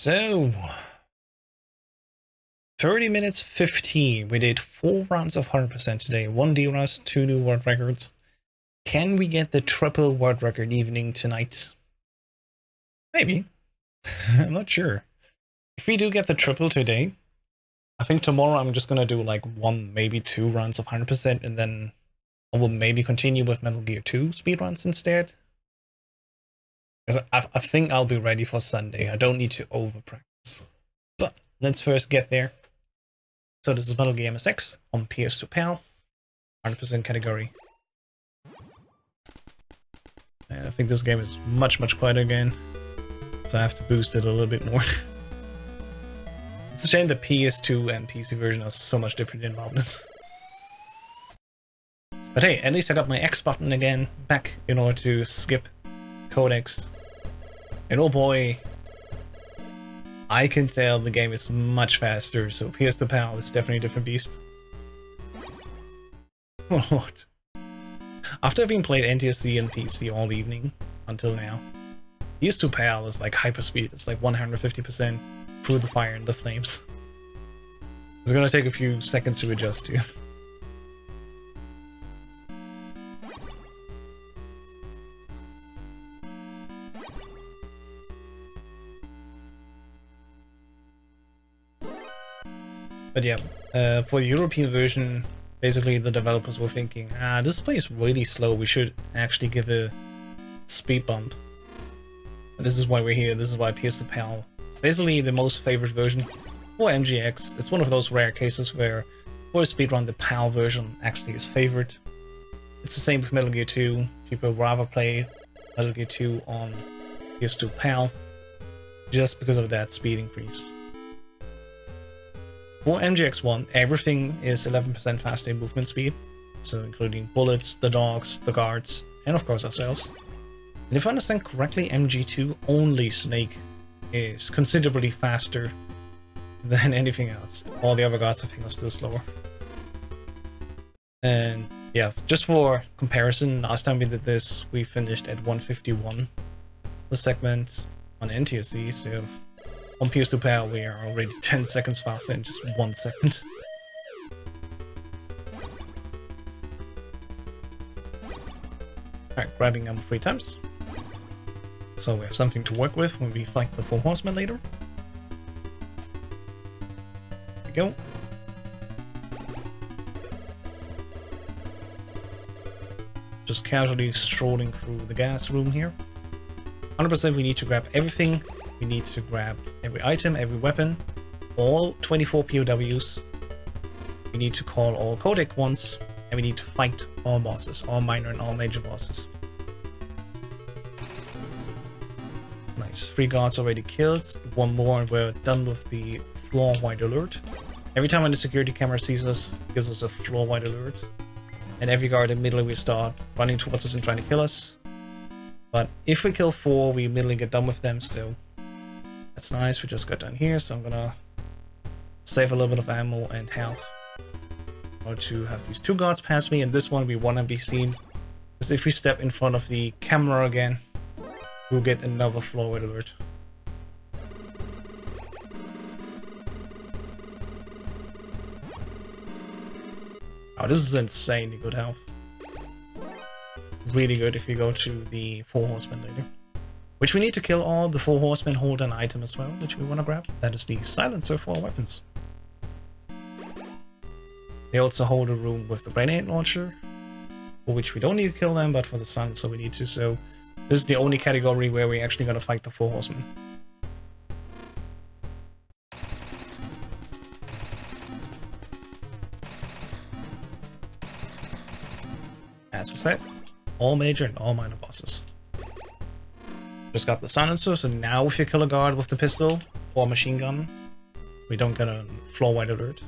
So, 30 minutes 15. We did 4 rounds of 100% today. 1 DRS, 2 new world records. Can we get the triple world record evening tonight? Maybe. I'm not sure. If we do get the triple today, I think tomorrow I'm just gonna do like 1, maybe 2 runs of 100%, and then I will maybe continue with Metal Gear 2 speedruns instead. Because I think I'll be ready for Sunday. I don't need to over practice. But let's first get there. So this is Metal Gear MSX on PS2 PAL, 100% category. And I think this game is much quieter again, so I have to boost it a little bit more. It's a shame the PS2 and PC version are so much different in loudness. But hey, at least I got my X button again back in order to skip codecs. And oh boy, I can tell the game is much faster, so PS2 PAL is definitely a different beast. Oh lord. After having played NTSC and PC all evening until now, PS2 PAL is like hyperspeed. It's like 150% through the fire and the flames. It's gonna take a few seconds to adjust to. But yeah, for the European version, basically the developers were thinking, this plays really slow, we should actually give a speed bump. And this is why we're here, this is why PS2 PAL is basically the most favorite version for MGX. It's one of those rare cases where for a speedrun the PAL version actually is favored. It's the same with Metal Gear 2, people rather play Metal Gear 2 on PS2 PAL just because of that speed increase. For MGX1, everything is 11% faster in movement speed, so including bullets, the dogs, the guards, and of course ourselves. And if I understand correctly, MG2 only Snake is considerably faster than anything else. All the other guards I think are still slower. And yeah, just for comparison, last time we did this, we finished at 151 the segment on NTSC, so on PS2 PAL we are already 10 seconds faster in just 1 second. Alright, grabbing ammo 3 times. So we have something to work with when we fight the 4 horsemen later. There we go. Just casually strolling through the gas room here. 100% we need to grab everything. We need to grab every item, every weapon, all 24 POWs. We need to call all codec once, and we need to fight all bosses, all minor and all major bosses. Nice, 3 guards already killed, 1 more and we're done with the floor-wide alert. Every time when the security camera sees us, it gives us a floor-wide alert. And every guard immediately will start running towards us and trying to kill us. But if we kill 4, we immediately get done with them, so that's nice. We just got done here, so I'm gonna save a little bit of ammo and health in order to have these 2 guards pass me, and this one we wanna be seen, because if we step in front of the camera again, we'll get another floor-wide alert. Oh, this is insanely good health. Really good if you go to the 4 horsemen later. Which we need to kill all. The 4 horsemen hold an item as well, which we want to grab. That is the silencer for our weapons. They also hold a room with the grenade launcher, for which we don't need to kill them, but for the silencer we need to. So this is the only category where we're actually going to fight the 4 horsemen. As I said, all major and all minor bosses. Just got the silencer, so now if you kill a guard with the pistol or machine gun, we don't get a floor-wide alert.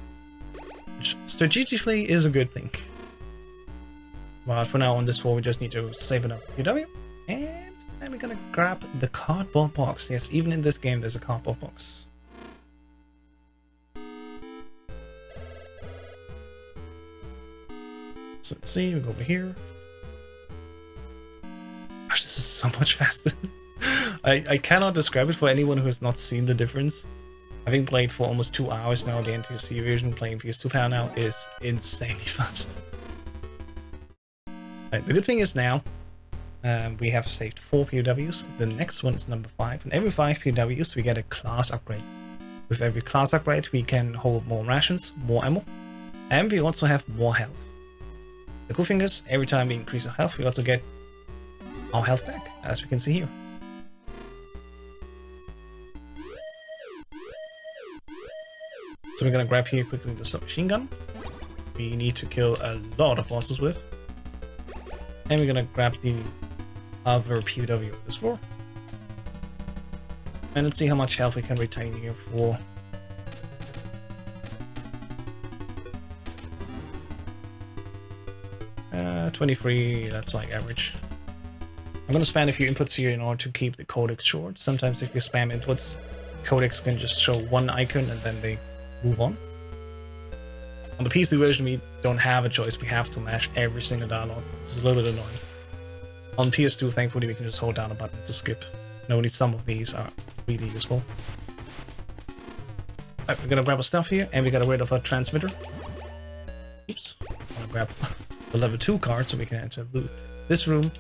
Which strategically is a good thing. But for now on this floor we just need to save enough PW. And then we're gonna grab the cardboard box. Yes, even in this game there's a cardboard box. So let's see, we go over here. Gosh, this is so much faster. I cannot describe it for anyone who has not seen the difference. Having played for almost 2 hours now, the NTSC version, playing PS2 PAL now is insanely fast. Right, the good thing is now, we have saved 4 POWs. The next one is number 5, and every 5 POWs we get a class upgrade. With every class upgrade we can hold more rations, more ammo, and we also have more health. The cool thing is, every time we increase our health, we also get our health back, as we can see here. So we're gonna grab here quickly the submachine gun. We need to kill a lot of bosses with. And we're gonna grab the other POW of this floor. And let's see how much health we can retain here for... Uh, 23, that's like average. I'm gonna spam a few inputs here in order to keep the codex short. Sometimes if you spam inputs, codex can just show one icon and then they move on. On the PC version we don't have a choice, we have to mash every single dialogue. This is a little bit annoying. On PS2 thankfully we can just hold down a button to skip. And only some of these are really useful. Alright, we're gonna grab our stuff here and we got rid of our transmitter. Oops. I'm gonna grab the level 2 card so we can enter this room,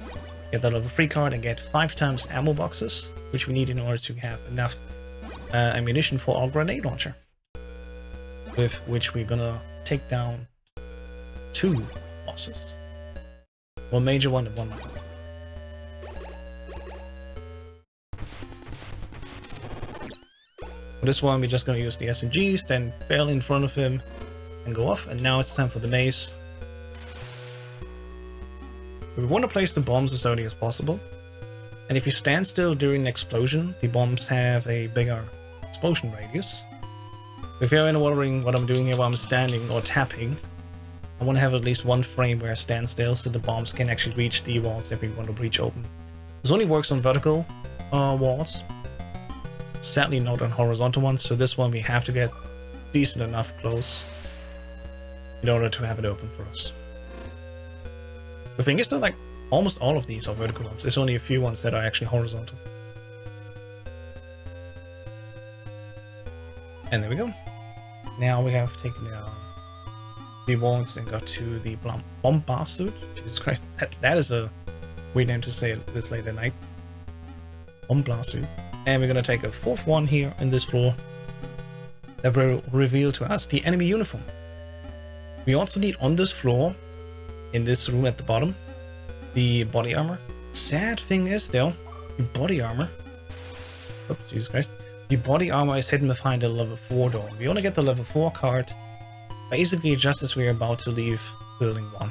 get the level 3 card and get 5 times ammo boxes, which we need in order to have enough ammunition for our grenade launcher. With which we're gonna take down 2 bosses. One major one and one minor. For this one we're just gonna use the SMG, stand barely in front of him and go off, and now it's time for the maze. We want to place the bombs as early as possible, and if you stand still during an explosion, the bombs have a bigger explosion radius. If you're wondering what I'm doing here while I'm standing or tapping, I want to have at least one frame where I stand still so the bombs can actually reach the walls that we want to breach open. This only works on vertical walls, sadly not on horizontal ones, so this one we have to get decent enough close in order to have it open for us. The thing is though, like, almost all of these are vertical ones, there's only a few ones that are actually horizontal. And there we go. Now we have taken down the walls and got to the bombast suit. Jesus Christ, that is a weird name to say this late at night. Bombast suit. And we're gonna take a 4th one here in this floor that will reveal to us the enemy uniform. We also need on this floor, in this room at the bottom, the body armor. Sad thing is though, the body armor, oh Jesus Christ, the body armor is hidden behind the level 4 door. We only get the level 4 card basically just as we're about to leave building 1.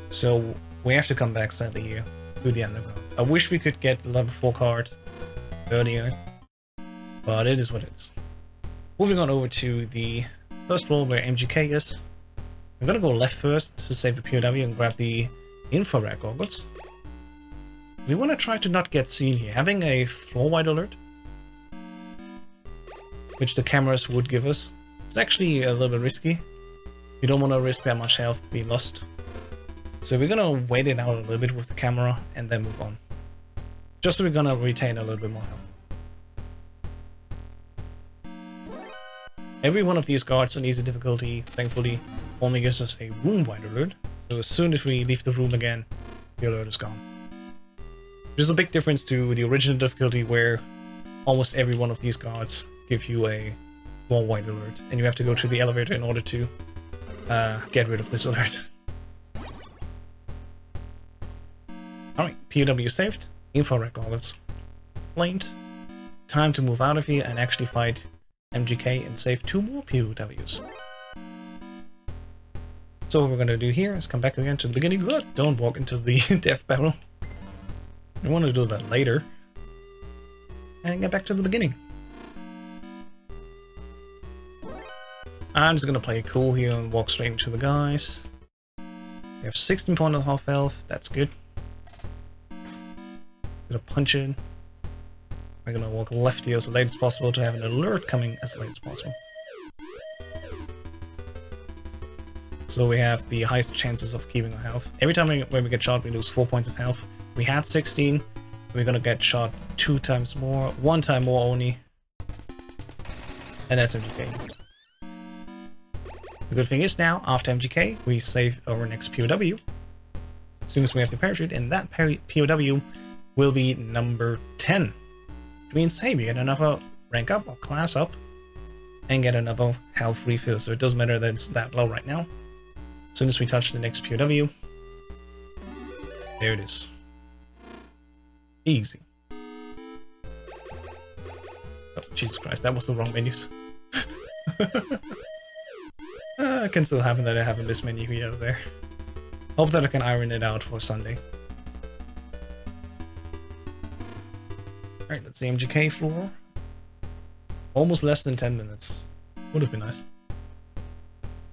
So we have to come back sadly here to the underground. I wish we could get the level 4 card earlier, but it is what it is. Moving on over to the first floor where MGK is. I'm gonna go left first to save the POW and grab the infrared goggles. We want to try to not get seen here. Having a floor-wide alert, which the cameras would give us, is actually a little bit risky. You don't want to risk that much health being lost. So we're gonna wait it out a little bit with the camera and then move on. Just so we're gonna retain a little bit more health. Every one of these guards on easy difficulty, thankfully, only gives us a room-wide alert. So as soon as we leave the room again, the alert is gone. Which is a big difference to the original difficulty where almost every one of these guards give you a floor-wide alert. And you have to go to the elevator in order to get rid of this alert. Alright, POW saved, infrared goggles claimed. Time to move out of here and actually fight MGK and save 2 more POWs. So what we're gonna do here is come back again to the beginning. Don't walk into the death battle. I want to do that later. And get back to the beginning. I'm just gonna play it cool here and walk straight into the guys. We have 16.5 health, that's good. Gonna punch in. We're gonna walk left here as late as possible to have an alert coming as late as possible. So we have the highest chances of keeping our health. Every time when we get shot, we lose 4 points of health. We had 16. We're gonna get shot 2 times more, 1 time more only. And that's MGK. The good thing is now, after MGK, we save our next POW. As soon as we have the parachute, and that POW will be number 10. Which means, hey, we get another rank up or class up and get another health refill. So it doesn't matter that it's that low right now. As soon as we touch the next POW, there it is. Easy. Oh, Jesus Christ, that was the wrong menus. It can still happen that I have a missed menu here or there. Hope that I can iron it out for Sunday. Alright, that's the MGK floor. Almost less than 10 minutes. Would have been nice.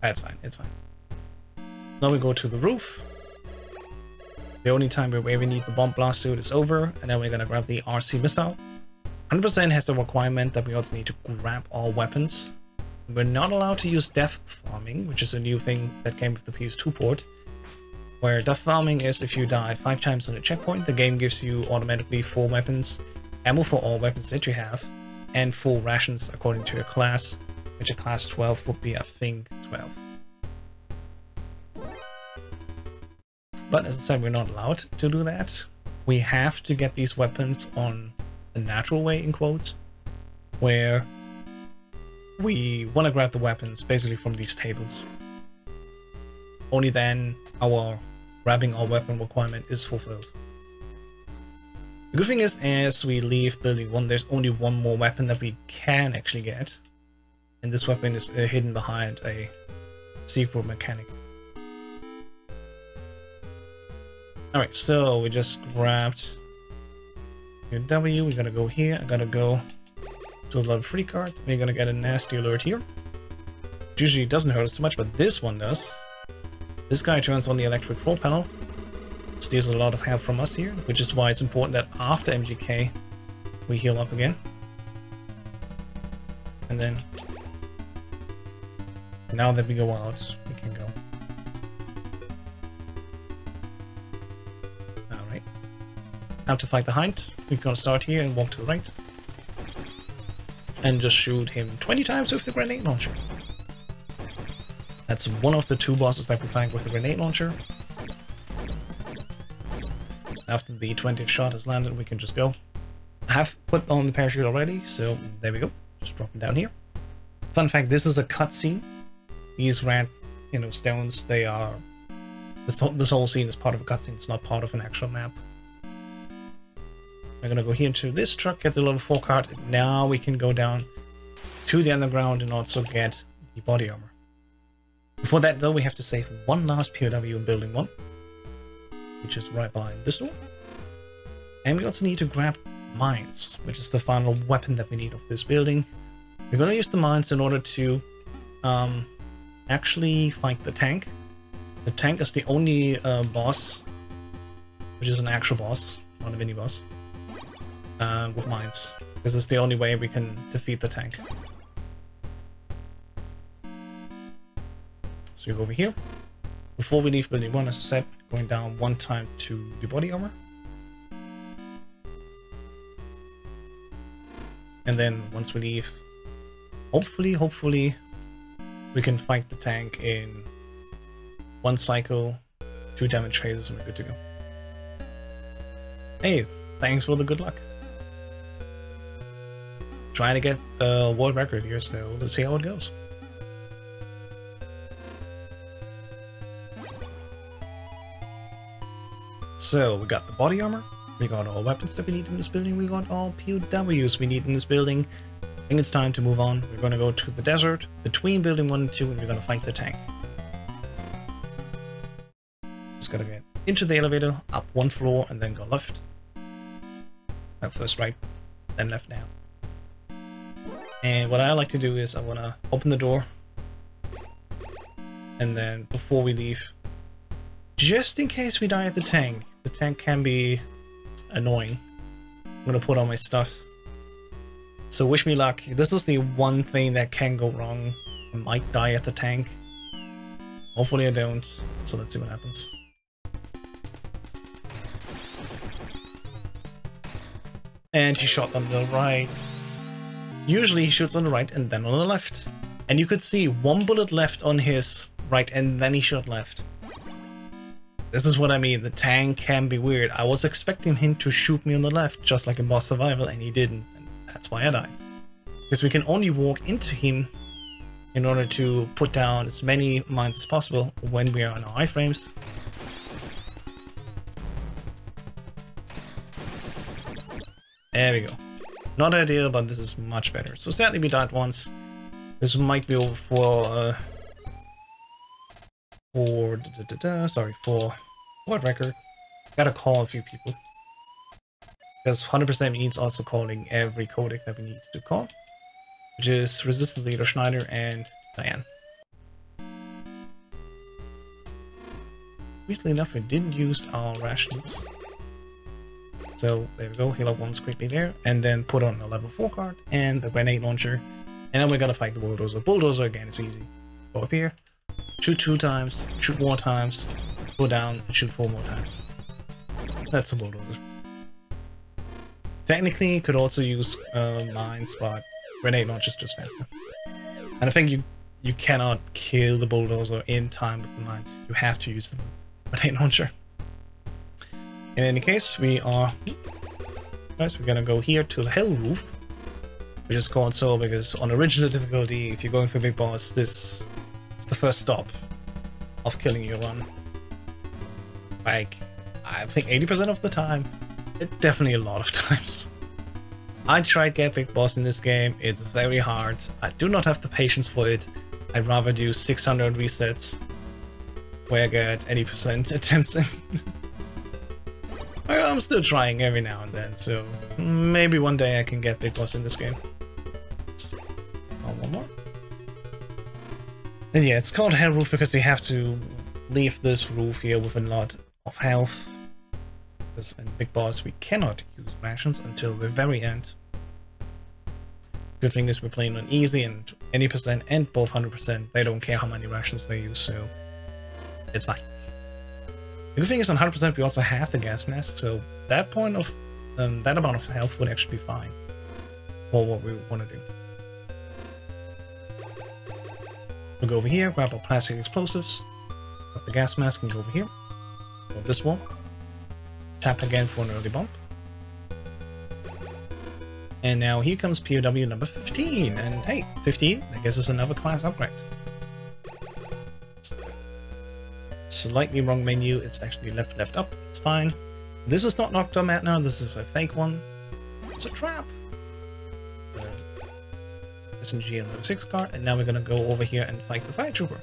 That's fine, it's fine. Now we go to the roof. The only time where we need the bomb blast suit is over, and then we're gonna grab the RC missile. 100% has the requirement that we also need to grab all weapons. We're not allowed to use death farming, which is a new thing that came with the PS2 port. Where death farming is if you die 5 times on a checkpoint, the game gives you automatically 4 weapons, ammo for all weapons that you have, and 4 rations according to your class, which a class 12 would be, I think, 12. But as I said, we're not allowed to do that. We have to get these weapons on the natural way, in quotes, where we want to grab the weapons basically from these tables. Only then our grabbing our weapon requirement is fulfilled. The good thing is, as we leave building 1, there's only 1 more weapon that we can actually get. And this weapon is hidden behind a secret mechanic. Alright, so we just grabbed your W, we're gonna go here, I gotta go to the level 3 card, we're gonna get a nasty alert here. It usually doesn't hurt us too much, but this one does. This guy turns on the electric floor panel, steals a lot of health from us here, which is why it's important that after MGK we heal up again. And then, now that we go out, we can go. Alright. Now to fight the Hind, we're gonna start here and walk to the right. And just shoot him 20 times with the grenade launcher. That's one of the 2 bosses that we fight with the grenade launcher. After the 20th shot has landed, we can just go. I have put on the parachute already, so there we go. Just drop it down here. Fun fact, this is a cutscene. These red, stones, they are... This whole scene is part of a cutscene, it's not part of an actual map. We're gonna go here to this truck, get the level 4 card, and now we can go down to the underground and also get the body armor. Before that though, we have to save one last POW in building 1, which is right behind this door. And we also need to grab mines, which is the final weapon that we need of this building. We're gonna use the mines in order to actually fight the tank. The tank is the only boss, which is an actual boss, not a mini boss, with mines. This is the only way we can defeat the tank. So we go over here. Before we leave building 1, as I said, going down 1 time to the body armor. And then once we leave, hopefully, we can fight the tank in 1 cycle, 2 damage traces, and we're good to go. Hey, thanks for the good luck. Trying to get a world record here, so let's see how it goes. So we got the body armor, we got all weapons that we need in this building, we got all POWs we need in this building. I think it's time to move on. We're going to go to the desert between building 1 and 2, and we're going to fight the tank. Just gotta get into the elevator, up 1 floor, and then go left. First right, then left now. And what I like to do is I want to open the door, and then before we leave, just in case we die at the tank can be annoying. I'm gonna put on my stuff. So wish me luck. This is the one thing that can go wrong. I might die at the tank. Hopefully I don't. So let's see what happens. And he shot on the right. Usually he shoots on the right and then on the left. And you could see one bullet left on his right and then he shot left. This is what I mean, the tank can be weird. I was expecting him to shoot me on the left, just like in Boss Survival, and he didn't. And that's why I died. Because we can only walk into him in order to put down as many mines as possible when we are on our iframes. There we go. Not ideal, but this is much better. So sadly we died once. This might be over for world record. Gotta call a few people. Because 100% means also calling every codec that we need to call. Which is Resistance Leader Schneider and Diane. Weirdly enough, we didn't use our rations. So there we go, heal up once quickly there, and then put on a level 4 card and the grenade launcher. And then we're gonna fight the bulldozer. Bulldozer again, it's easy. Go up here, shoot 2 times, shoot 4 times, go down, and shoot 4 more times. That's the bulldozer. Technically, you could also use mines, but grenade launcher is just faster. And I think you cannot kill the bulldozer in time with the mines. You have to use the grenade launcher. In any case, we're gonna go here to the Hell Roof. We just called so because on original difficulty, if you're going for big boss, this is the first stop of killing your run. Like, I think 80% of the time, definitely a lot of times. I tried get big boss in this game, it's very hard. I do not have the patience for it. I'd rather do 600 resets where I get 80% attempts in. I'm still trying every now and then, so maybe one day I can get big boss in this game. One more. And yeah, it's called Hell Roof because you have to leave this roof here with a lot of health. Because in Big Boss we cannot use rations until the very end. Good thing is we're playing on easy and 80% and both 100%. They don't care how many rations they use, so it's fine. The good thing is on 100% we also have the gas mask, so that point of that amount of health would actually be fine for what we want to do. We'll go over here, grab our plastic explosives, grab the gas mask and go over here. Go this wall. Tap again for an early bump. And now here comes POW number 15, and hey, 15, that gives us another class upgrade. Slightly wrong menu, it's actually left up, it's fine. This is not Dr. Matna, this is a fake one. It's a trap. SNG and level 6 card, and now we're gonna go over here and fight the Fire Trooper.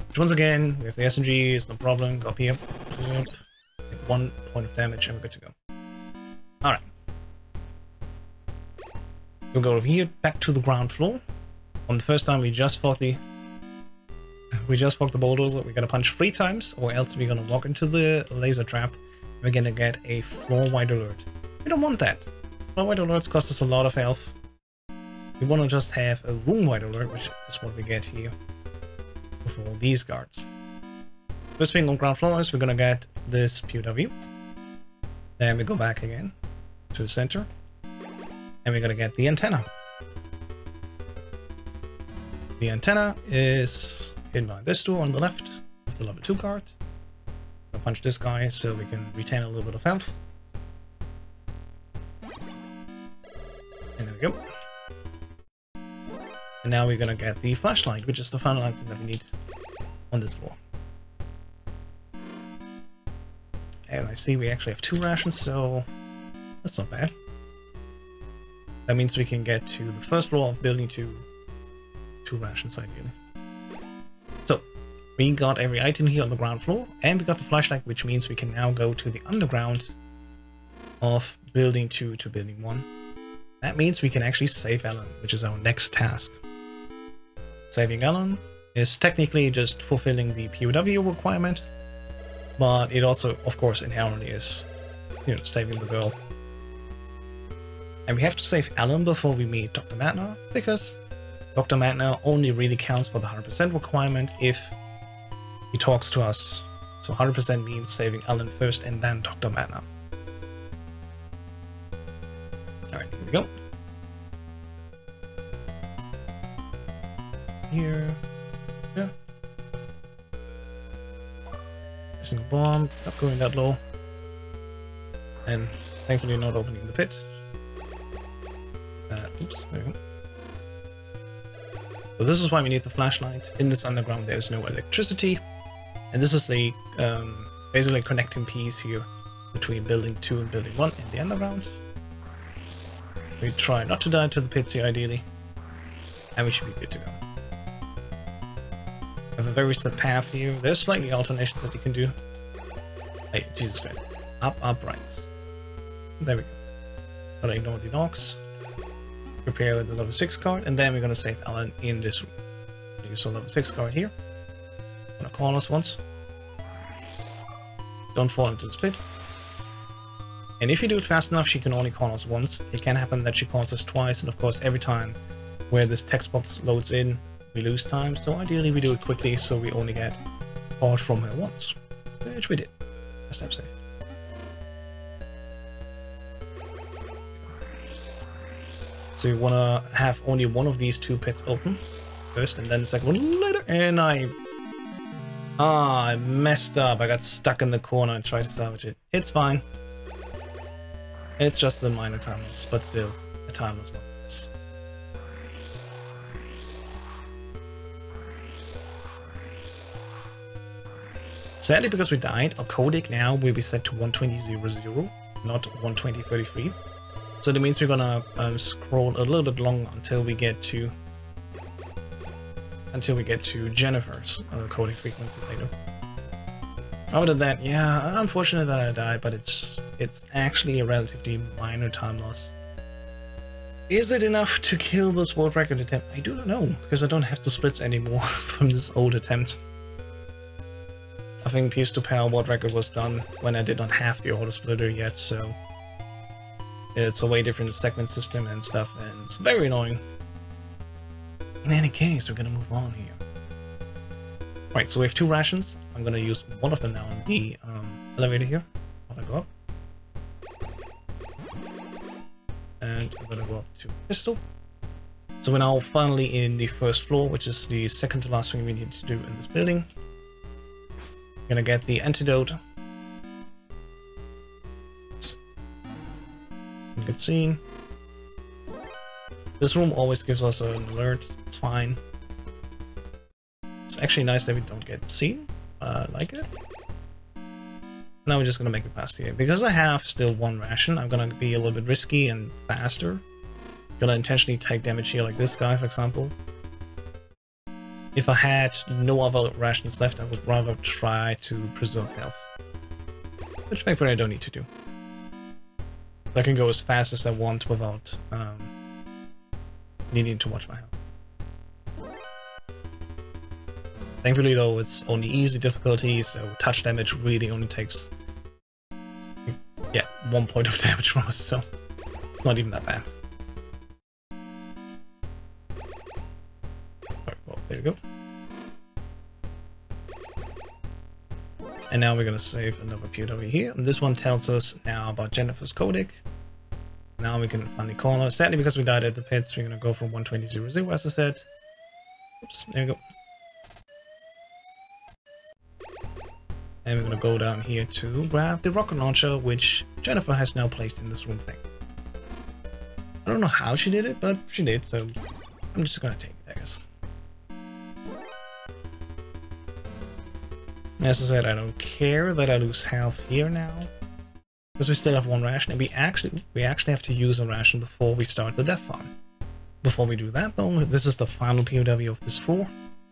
Which once again, we have the SNG, it's no problem, go up here. Get 1 point of damage and we're good to go. Alright. We'll go over here, back to the ground floor. On the first time we just fought the bulldozer. We're gonna punch 3 times, or else we're gonna walk into the laser trap. We're gonna get a floor-wide alert. We don't want that. Floor-wide alerts cost us a lot of health. We want to just have a room-wide alert, which is what we get here with all these guards. First thing on ground floor is we're gonna get this POW. Then we go back again to the center, and we're gonna get the antenna. The antenna is hidden by this door on the left with the level 2 card. I'll punch this guy so we can retain a little bit of health. And there we go. And now we're gonna get the flashlight, which is the final item that we need on this floor. And I see we actually have 2 rations, so that's not bad. That means we can get to the first floor of building 2 rations ideally. So we got every item here on the ground floor, and we got the flashlight, which means we can now go to the underground of building 2 to building 1. That means we can actually save Alan, which is our next task. Saving Alan is technically just fulfilling the POW requirement, but it also, of course, inherently is, saving the girl. And we have to save Alan before we meet Dr. Matna, because Dr. Matna only really counts for the 100% requirement if he talks to us. So 100% means saving Alan first and then Dr. Matna. Alright, here we go. Here. Yeah. Missing a bomb, not going that low. And thankfully not opening the pit. Oops, there we go. So this is why we need the flashlight. In this underground there is no electricity. And this is the basically connecting piece here between building 2 and building 1 in the underground. We try not to die to the pits here ideally. And we should be good to go. We have a very set path here. There's slightly alternations that you can do. Hey, Jesus Christ. Up, up, right. There we go. Gotta ignore the knocks. Prepare the level 6 card, and then we're gonna save Alan in this room. Use a level 6 card here. Gonna call us once. Don't fall into the split. And if you do it fast enough, she can only call us once. It can happen that she calls us twice, and of course every time where this text box loads in, we lose time. So ideally we do it quickly, so we only get called from her once. Which we did. Last time saved. So you wanna have only one of these 2 pits open first, and then the second one later. And I messed up. I got stuck in the corner and tried to salvage it. It's fine. It's just a minor time loss, but still a time loss nonetheless. Sadly, because we died, our codec now will be set to 120.00, not 120.33. So that means we're gonna scroll a little bit longer until we get to Jennifer's coding frequency later. Other than that, yeah, unfortunate that I died, but it's actually a relatively minor time loss. Is it enough to kill this world record attempt? I do not know, because I don't have the splits anymore from this old attempt. I think PS2 PAL world record was done when I did not have the auto splitter yet, so it's a way different segment system and stuff, and it's very annoying. In any case, we're gonna move on here. Right, so we have 2 rations. I'm gonna use one of them now in the elevator here. I'm gonna go up. And I'm gonna go up to pistol. So we're now finally in the first floor, which is the second to last thing we need to do in this building. Gonna get the antidote. Good scene. This room always gives us an alert. It's fine. It's actually nice that we don't get seen. I like it. Now we're just gonna make it past here. Because I have still 1 ration, I'm gonna be a little bit risky and faster. Gonna intentionally take damage here like this guy, for example. If I had no other rations left, I would rather try to preserve health. Which thankfully I don't need to do. I can go as fast as I want without needing to watch my health. Thankfully though, it's only easy difficulty, so touch damage really only takes 1 point of damage from us, so it's not even that bad. Right, well, there we go. And now we're gonna save another POW here, and this one tells us now about Jennifer's codec. Now we can finally call her. Sadly, because we died at the pits, we're gonna go from 120.00 as I said. Oops, there we go. And we're gonna go down here to grab the rocket launcher, which Jennifer has now placed in this room thing. I don't know how she did it, but she did, so I'm just gonna take it, I guess. As I said, I don't care that I lose health here now, because we still have 1 ration, and we actually have to use a ration before we start the death farm. Before we do that though, this is the final POW of this floor.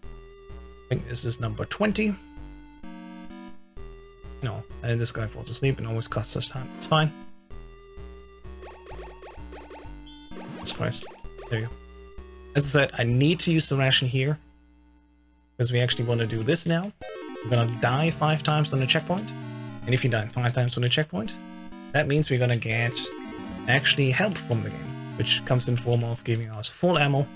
I think this is number 20. No, and this guy falls asleep and always costs us time. It's fine. Jesus Christ. There you go. As I said, I need to use the ration here, because we actually want to do this now. We're gonna die 5 times on the checkpoint, and if you die 5 times on the checkpoint, that means we're gonna get actually help from the game, which comes in form of giving us full ammo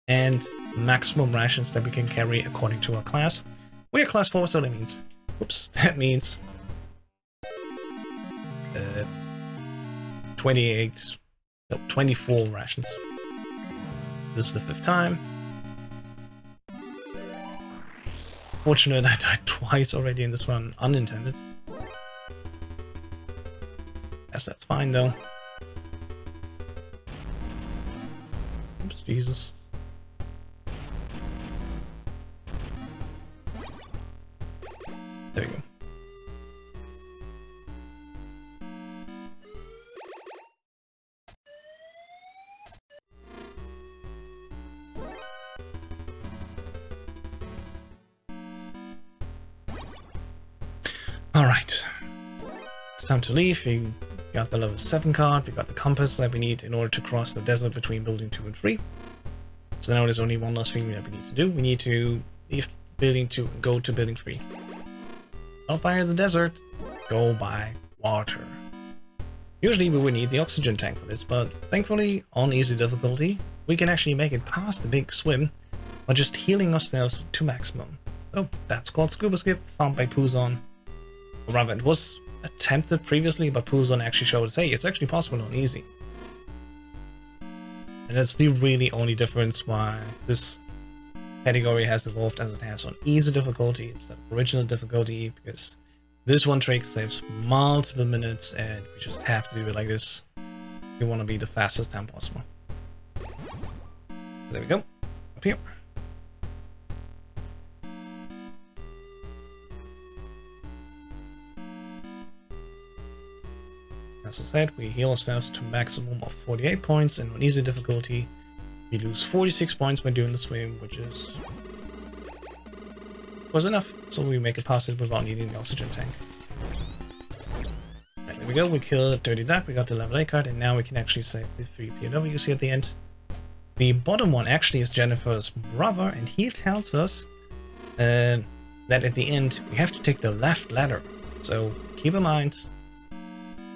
and maximum rations that we can carry according to our class. We're class 4, so that means, oops, that means 28 So 24 rations. This is the 5th time. Fortunate I died twice already in this one, unintended. Yes, that's fine though. Oops, Jesus. There we go. Alright. It's time to leave. We got the level 7 card, we got the compass that we need in order to cross the desert between building 2 and 3. So now there's only one last thing that we need to do. We need to leave building 2 and go to building 3. Not via the desert, go by water. Usually we would need the oxygen tank for this, but thankfully on easy difficulty we can actually make it past the big swim by just healing ourselves to maximum. So that's called scuba skip, found by Puzon. Or rather, it was attempted previously, but Puzon actually showed us, hey, it's actually possible on easy. And that's the really only difference why this category has evolved as it has on easy difficulty instead of original difficulty, because this one trick saves multiple minutes and we just have to do it like this if you want to be the fastest time possible. There we go, up here. As I said, we heal ourselves to a maximum of 48 points, and on easy difficulty we lose 46 points by doing the swim, which was enough, so we make it past it without needing the oxygen tank. Right, there we go, we killed Dirty Duck, we got the level 8 card, and now we can actually save the 3 POWs here at the end. The bottom one actually is Jennifer's brother, and he tells us that at the end we have to take the left ladder, so keep in mind,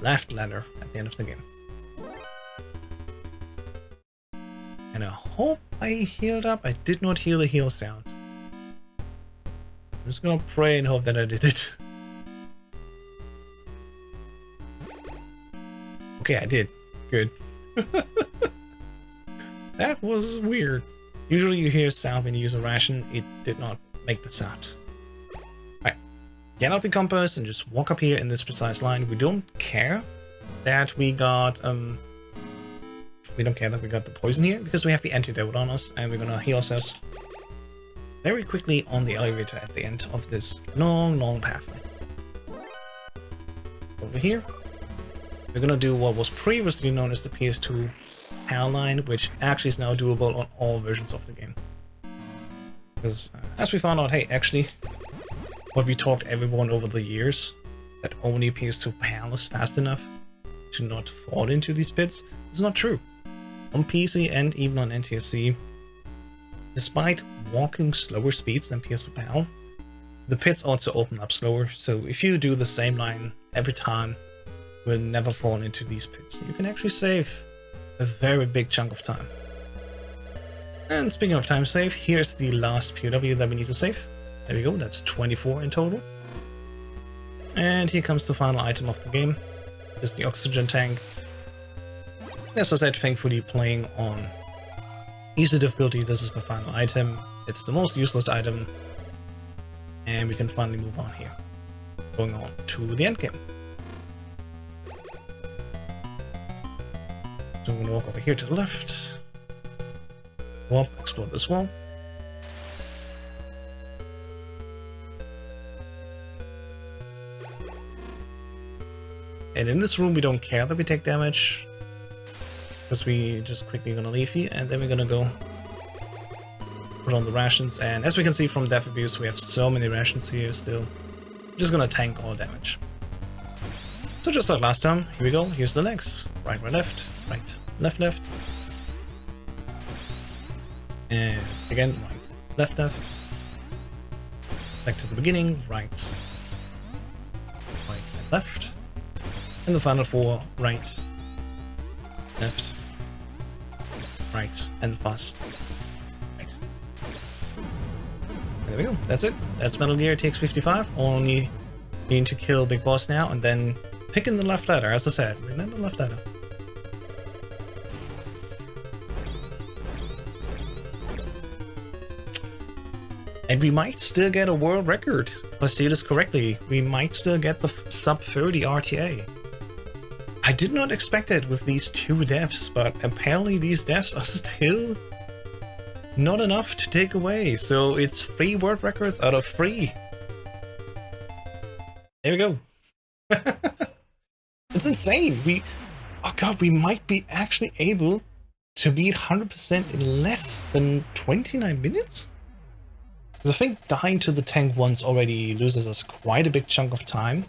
left ladder at the end of the game. And I hope I healed up. I did not hear the heal sound. I'm just gonna pray and hope that I did it. Okay, I did. Good. That was weird. Usually you hear sound when you use a ration. It did not make the sound. Alright. Get out the compass and just walk up here in this precise line. We don't care that we got the poison here, because we have the antidote on us, and we're gonna heal ourselves very quickly on the elevator at the end of this long pathway. Over here, we're gonna do what was previously known as the PS2 PAL line, which actually is now doable on all versions of the game. Because as we found out, hey, actually, what we talked everyone over the years, that only PS2 PAL is fast enough to not fall into these pits, is not true. On PC and even on NTSC, despite walking slower speeds than PS2 PAL, the pits also open up slower, so if you do the same line every time, you will never fall into these pits. You can actually save a very big chunk of time. And speaking of time save, here's the last POW that we need to save. There we go, that's 24 in total. And here comes the final item of the game. This is the oxygen tank. As I said, thankfully playing on easy difficulty, this is the final item. It's the most useless item. And we can finally move on here. Going on to the end game. So I'm going to walk over here to the left. Go up, explore this wall. And in this room we don't care that we take damage, because we just quickly gonna leave here, and then we're gonna go put on the rations. And as we can see from Death Abuse, we have so many rations here still. We're just gonna tank all damage. So just like last time, here we go, here's the legs. Right, left, left. And again, right, left. Back to the beginning, right, and left. And the final 4, right, left, right, and fast, right. And there we go, that's it. That's Metal Gear TX55. Only need to kill Big Boss now, and then pick in the left ladder, as I said. Remember left ladder. And we might still get a world record. If I see this correctly, we might still get the sub 30 RTA. I did not expect it with these 2 deaths, but apparently these deaths are still not enough to take away. So it's 3 world records out of 3. There we go. It's insane. Oh god, we might be actually able to beat 100% in less than 29 minutes? Because I think dying to the tank once already loses us quite a big chunk of time.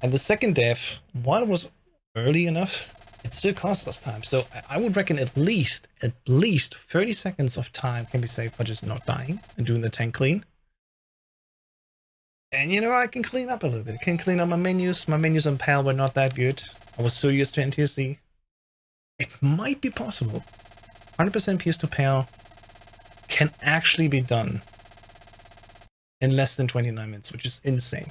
And the second death, while it was early enough, it still cost us time. So I would reckon at least 30 seconds of time can be saved by just not dying and doing the tank clean. And you know, I can clean up a little bit. I can clean up my menus. My menus on PAL were not that good. I was so used to NTSC. It might be possible. 100% PS2 PAL can actually be done in less than 29 minutes, which is insane.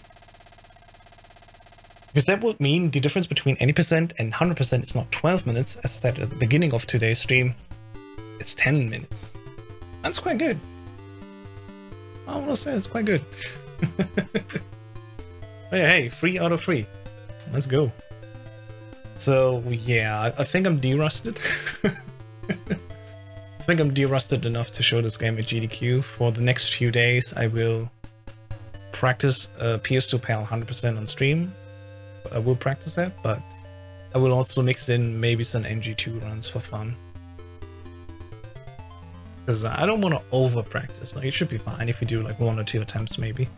Because that would mean the difference between 80% and 100% is not 12 minutes, as I said at the beginning of today's stream. It's 10 minutes. That's quite good. I want to say it's quite good. Hey, 3 out of 3. Let's go. So yeah, I think I'm derusted. I think I'm derusted enough to show this game at GDQ. For the next few days, I will practice PS2 PAL 100% on stream. I will practice that, but I will also mix in maybe some MG2 runs for fun. Because I don't want to over practice. Like, it should be fine if you do like 1 or 2 attempts maybe.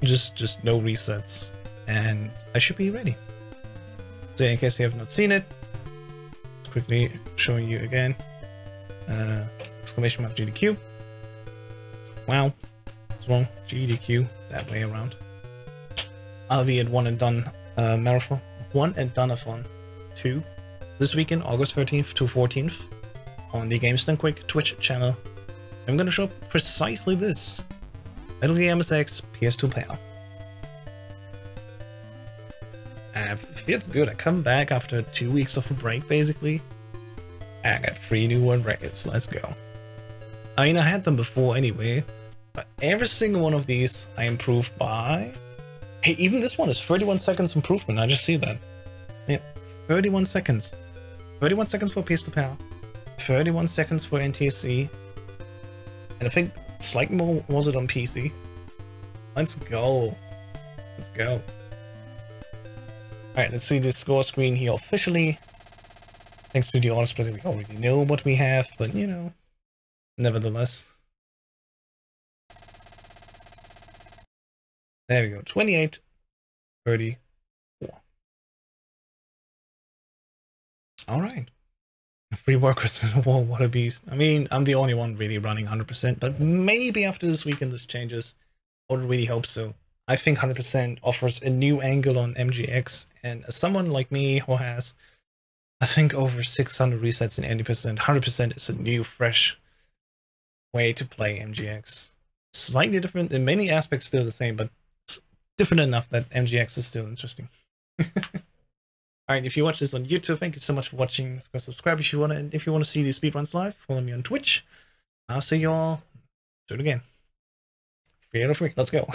Just no resets, and I should be ready. So in case you have not seen it, quickly showing you again. Exclamation mark GDQ. Wow, what's wrong? GDQ, that way around. I'll be at 1 and Done marathon, 1 and Done-a-thon 2 this weekend, August 13th to 14th, on the Games Done Quick Twitch channel. I'm gonna show precisely this. Metal Gear MSX PS2 PAL. And it feels good. I come back after 2 weeks of a break, basically. And I got 3 new world records. Let's go. I mean, I had them before anyway, but every single one of these I improved by... Hey, even this one is 31 seconds improvement. I just see that. Yeah, 31 seconds. 31 seconds for PS2 PAL. 31 seconds for NTSC. And I think slightly more was it on PC. Let's go. Let's go. Alright, let's see the score screen here officially. Thanks to the auto splitter, we already know what we have, but you know, nevertheless. There we go, 28, 34. Alright. 3 workers in a wall, what a beast. I mean, I'm the only one really running 100%, but maybe after this weekend this changes. I would really hope so. I think 100% offers a new angle on MGX, and as someone like me who has, I think, over 600 resets in 80%, 100% is a new, fresh way to play MGX. Slightly different, in many aspects still the same, but different enough that MGX is still interesting. Alright, if you watch this on YouTube, thank you so much for watching. Of course, subscribe if you want to, and if you want to see these speedruns live, follow me on Twitch. I'll see you all soon again. 3 out of 3, let's go.